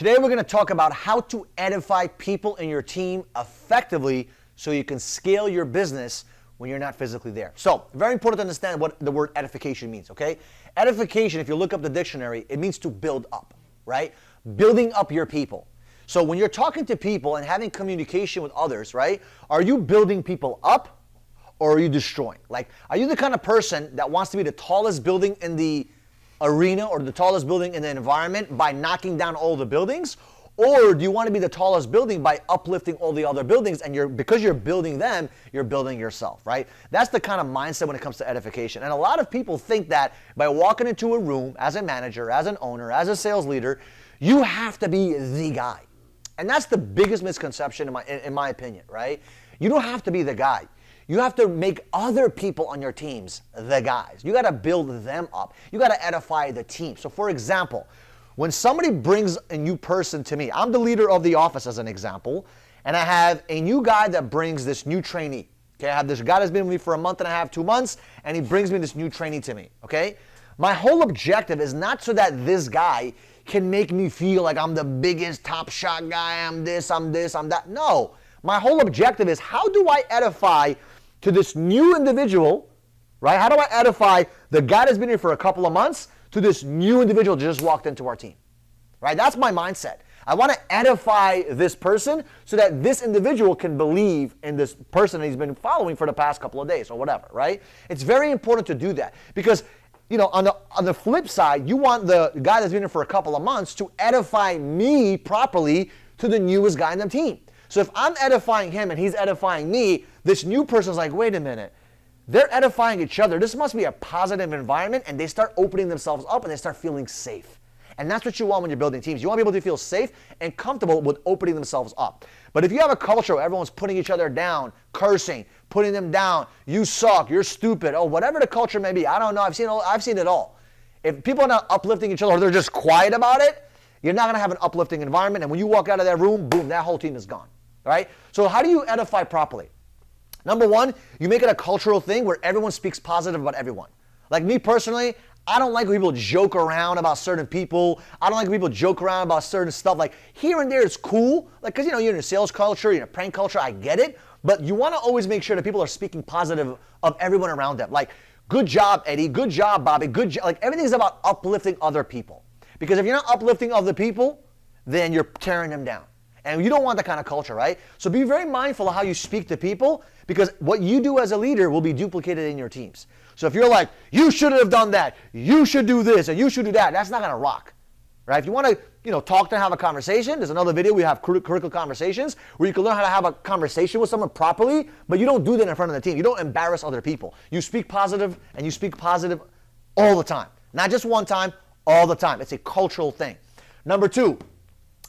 Today we're going to talk about how to edify people in your team effectively so you can scale your business when you're not physically there. So, very important to understand what the word edification means, okay? Edification, if you look up the dictionary, it means to build up, right? Building up your people. So when you're talking to people and having communication with others, right, are you building people up or are you destroying? Like, are you the kind of person that wants to be the tallest building in the arena or the tallest building in the environment by knocking down all the buildings? Or do you want to be the tallest building by uplifting all the other buildings, and because you're building them, you're building yourself, right? That's the kind of mindset when it comes to edification. And a lot of people think that by walking into a room as a manager, as an owner, as a sales leader, you have to be the guy. And that's the biggest misconception in my opinion, right? You don't have to be the guy. You have to make other people on your teams the guys. You got to build them up. You got to edify the team. So for example, when somebody brings a new person to me, I'm the leader of the office as an example, and I have a new guy that brings this new trainee. Okay, I have this guy that's been with me for a month and a half, 2 months, and he brings me this new trainee to me, okay? My whole objective is not so that this guy can make me feel like I'm the biggest top shot guy, I'm this, I'm that. No, my whole objective is how do I edify to this new individual, right? How do I edify the guy that's been here for a couple of months to this new individual that just walked into our team, right? That's my mindset. I want to edify this person so that this individual can believe in this person that he's been following for the past couple of days or whatever, right? It's very important to do that because, you know, on the flip side, you want the guy that's been here for a couple of months to edify me properly to the newest guy in the team. So if I'm edifying him and he's edifying me, this new person's like, wait a minute, they're edifying each other. This must be a positive environment, and they start opening themselves up and they start feeling safe. And that's what you want when you're building teams. You want people to feel safe and comfortable with opening themselves up. But if you have a culture where everyone's putting each other down, cursing, putting them down, you suck, you're stupid, oh, whatever the culture may be, I don't know, I've seen it all. If people are not uplifting each other or they're just quiet about it, you're not going to have an uplifting environment. And when you walk out of that room, boom, that whole team is gone. All right? So how do you edify properly? Number one, you make it a cultural thing where everyone speaks positive about everyone. Like me personally, I don't like when people joke around about certain people. I don't like when people joke around about certain stuff. Like here and there it's cool, like because you're in a sales culture, you're in a prank culture, I get it. But you want to always make sure that people are speaking positive of everyone around them. Like, good job, Eddie. Good job, Bobby. Good job. Like everything's about uplifting other people. Because if you're not uplifting other people, then you're tearing them down. And you don't want that kind of culture, right? So be very mindful of how you speak to people because what you do as a leader will be duplicated in your teams. So if you're like, you should have done that, you should do this, and you should do that, that's not going to rock, right? If you want to, talk to have a conversation, there's another video, we have critical conversations where you can learn how to have a conversation with someone properly, but you don't do that in front of the team. You don't embarrass other people. You speak positive, and you speak positive all the time. Not just one time, all the time. It's a cultural thing. Number two,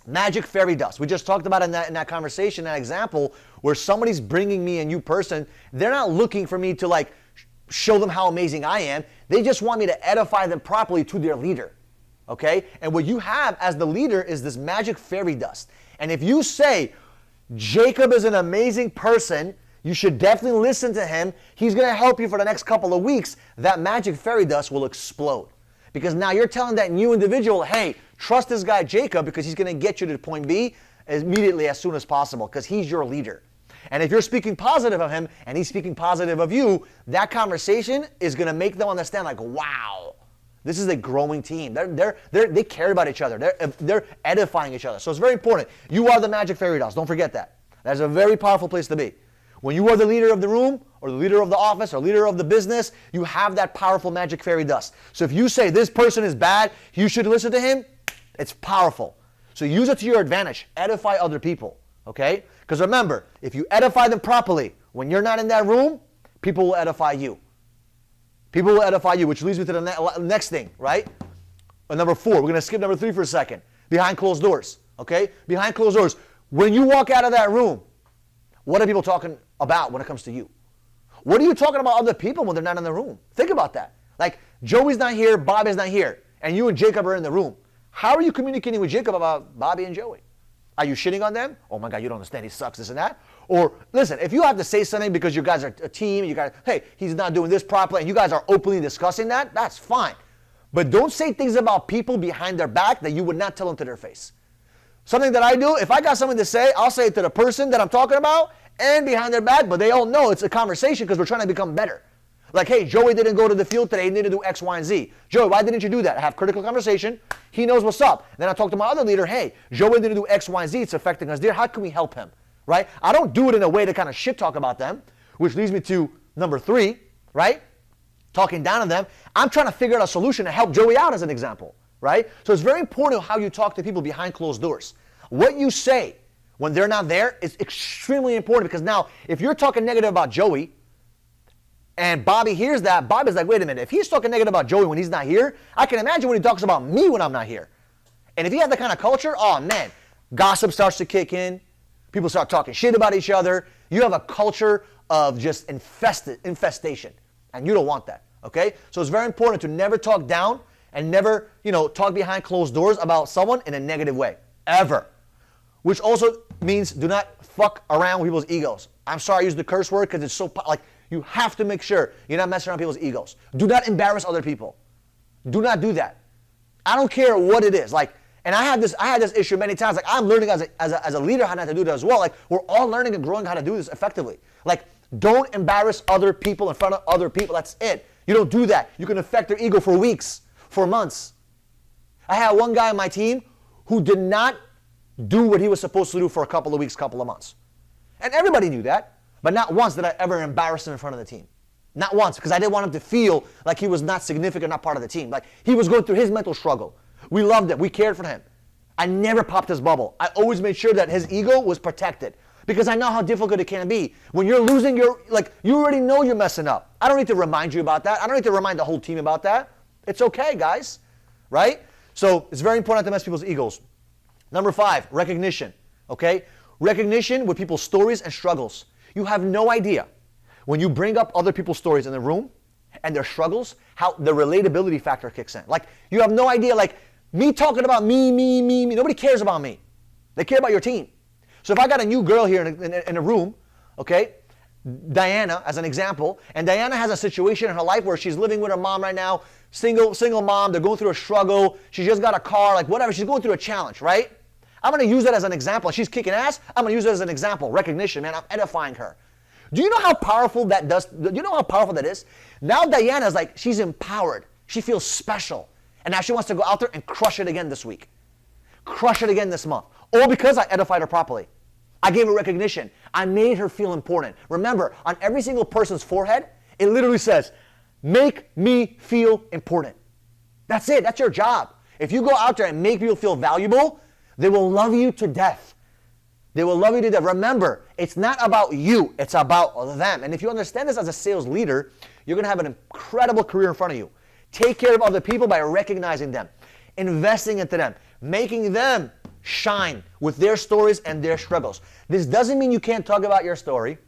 magic fairy dust. We just talked about in that conversation, that example, where somebody's bringing me a new person. They're not looking for me to show them how amazing I am. They just want me to edify them properly to their leader. Okay? And what you have as the leader is this magic fairy dust. And if you say, Jacob is an amazing person, you should definitely listen to him. He's going to help you for the next couple of weeks. That magic fairy dust will explode. Because now you're telling that new individual, hey, trust this guy Jacob because he's going to get you to point B immediately as soon as possible because he's your leader. And if you're speaking positive of him and he's speaking positive of you, that conversation is going to make them understand like, wow, this is a growing team. They care about each other. They're edifying each other. So it's very important. You are the magic fairy dust. Don't forget that. That's a very powerful place to be. When you are the leader of the room or the leader of the office or leader of the business, you have that powerful magic fairy dust. So if you say this person is bad, you should listen to him, it's powerful. So use it to your advantage. Edify other people, okay? Because remember, if you edify them properly, when you're not in that room, people will edify you. People will edify you, which leads me to the next thing, right? Number four, we're going to skip number three for a second. Behind closed doors, okay? Behind closed doors. When you walk out of that room, what are people talking about when it comes to you? What are you talking about other people when they're not in the room? Think about that. Like, Joey's not here, Bobby's not here, and you and Jacob are in the room. How are you communicating with Jacob about Bobby and Joey? Are you shitting on them? Oh my God, you don't understand, he sucks, this and that. Or listen, if you have to say something because you guys are a team, you guys, hey, he's not doing this properly, and you guys are openly discussing that, that's fine. But don't say things about people behind their back that you would not tell them to their face. Something that I do, if I got something to say, I'll say it to the person that I'm talking about and behind their back, but they all know it's a conversation because we're trying to become better. Like, hey, Joey didn't go to the field today. He needed to do X, Y, and Z. Joey, why didn't you do that? I have critical conversation. He knows what's up. And then I talk to my other leader, hey, Joey didn't do X, Y, and Z. It's affecting us there. How can we help him? Right? I don't do it in a way to kind of shit talk about them, which leads me to number 3, right? Talking down on them. I'm trying to figure out a solution to help Joey out as an example, right? So it's very important how you talk to people behind closed doors. What you say when they're not there is extremely important, because now if you're talking negative about Joey, and Bobby hears that, Bobby's like, wait a minute, if he's talking negative about Joey when he's not here, I can imagine when he talks about me when I'm not here. And if you have that kind of culture, oh man, gossip starts to kick in. People start talking shit about each other. You have a culture of just infestation, and you don't want that, okay? So it's very important to never talk down and never, talk behind closed doors about someone in a negative way, ever. Which also means do not fuck around with people's egos. I'm sorry I used the curse word because it's so, you have to make sure you're not messing around people's egos. Do not embarrass other people. Do not do that. I don't care what it is. And I had this issue many times. I'm learning as a leader how not to do that as well. We're all learning and growing how to do this effectively. Don't embarrass other people in front of other people. That's it. You don't do that. You can affect their ego for weeks, for months. I had one guy on my team who did not do what he was supposed to do for a couple of weeks, couple of months. And everybody knew that. But not once did I ever embarrass him in front of the team. Not once, because I didn't want him to feel like he was not significant, not part of the team. He was going through his mental struggle. We loved him. We cared for him. I never popped his bubble. I always made sure that his ego was protected, because I know how difficult it can be. When you're losing you already know you're messing up. I don't need to remind you about that. I don't need to remind the whole team about that. It's okay, guys, right? So it's very important not to mess people's egos. Number 5, recognition, okay? Recognition with people's stories and struggles. You have no idea when you bring up other people's stories in the room and their struggles, how the relatability factor kicks in. You have no idea, me talking about me, nobody cares about me. They care about your team. So if I got a new girl here in a room, okay, Diana as an example, and Diana has a situation in her life where she's living with her mom right now, single mom, they're going through a struggle, she just got a car, whatever, she's going through a challenge, right? I'm going to use that as an example. She's kicking ass. I'm going to use it as an example. Recognition, man. I'm edifying her. Do you know how powerful that does? Do you know how powerful that is? Now Diana's she's empowered. She feels special. And now she wants to go out there and crush it again this week. Crush it again this month. All because I edified her properly. I gave her recognition. I made her feel important. Remember, on every single person's forehead, it literally says, make me feel important. That's it. That's your job. If you go out there and make people feel valuable, they will love you to death. They will love you to death. Remember, it's not about you. It's about them. And if you understand this as a sales leader, you're going to have an incredible career in front of you. Take care of other people by recognizing them, investing into them, making them shine with their stories and their struggles. This doesn't mean you can't talk about your story.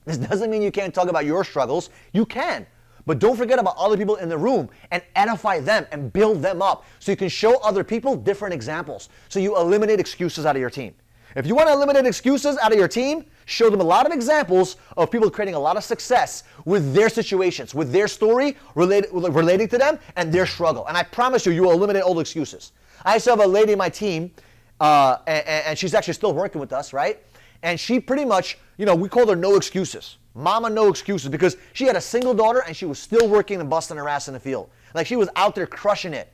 This doesn't mean you can't talk about your struggles. You can. But don't forget about other people in the room and edify them and build them up so you can show other people different examples. So you eliminate excuses out of your team. If you want to eliminate excuses out of your team, show them a lot of examples of people creating a lot of success with their situations, with their story relating to them and their struggle. And I promise you, you will eliminate all the excuses. I used to have a lady in my team, and she's actually still working with us, right? And she pretty much, we called her no excuses. Mama no excuses, because she had a single daughter and she was still working and busting her ass in the field. She was out there crushing it.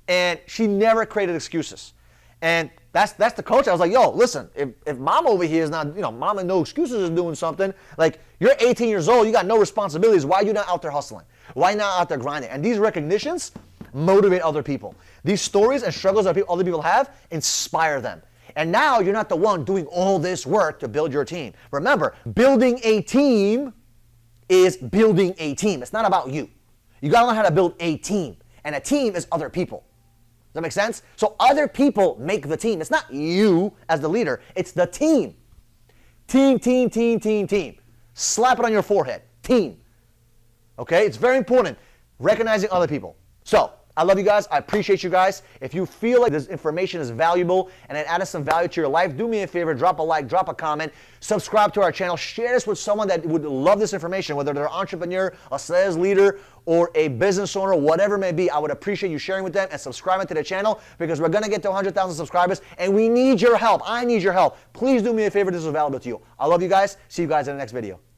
And she never created excuses. And that's the culture. I was like, yo, listen, if mama over here is not, mama no excuses is doing something, you're 18 years old, you got no responsibilities, why are you not out there hustling? Why not out there grinding? And these recognitions motivate other people. These stories and struggles that other people have inspire them. And now you're not the one doing all this work to build your team. Remember, building a team is building a team. It's not about you. You got to learn how to build a team. And a team is other people. Does that make sense? So other people make the team. It's not you as the leader. It's the team. Team. Slap it on your forehead. Team. Okay? It's very important. Recognizing other people. So I love you guys. I appreciate you guys. If you feel like this information is valuable and it added some value to your life, do me a favor, drop a like, drop a comment, subscribe to our channel, share this with someone that would love this information, whether they're an entrepreneur, a sales leader, or a business owner, whatever it may be. I would appreciate you sharing with them and subscribing to the channel because we're going to get to 100,000 subscribers and we need your help. I need your help. Please do me a favor. This is valuable to you. I love you guys. See you guys in the next video.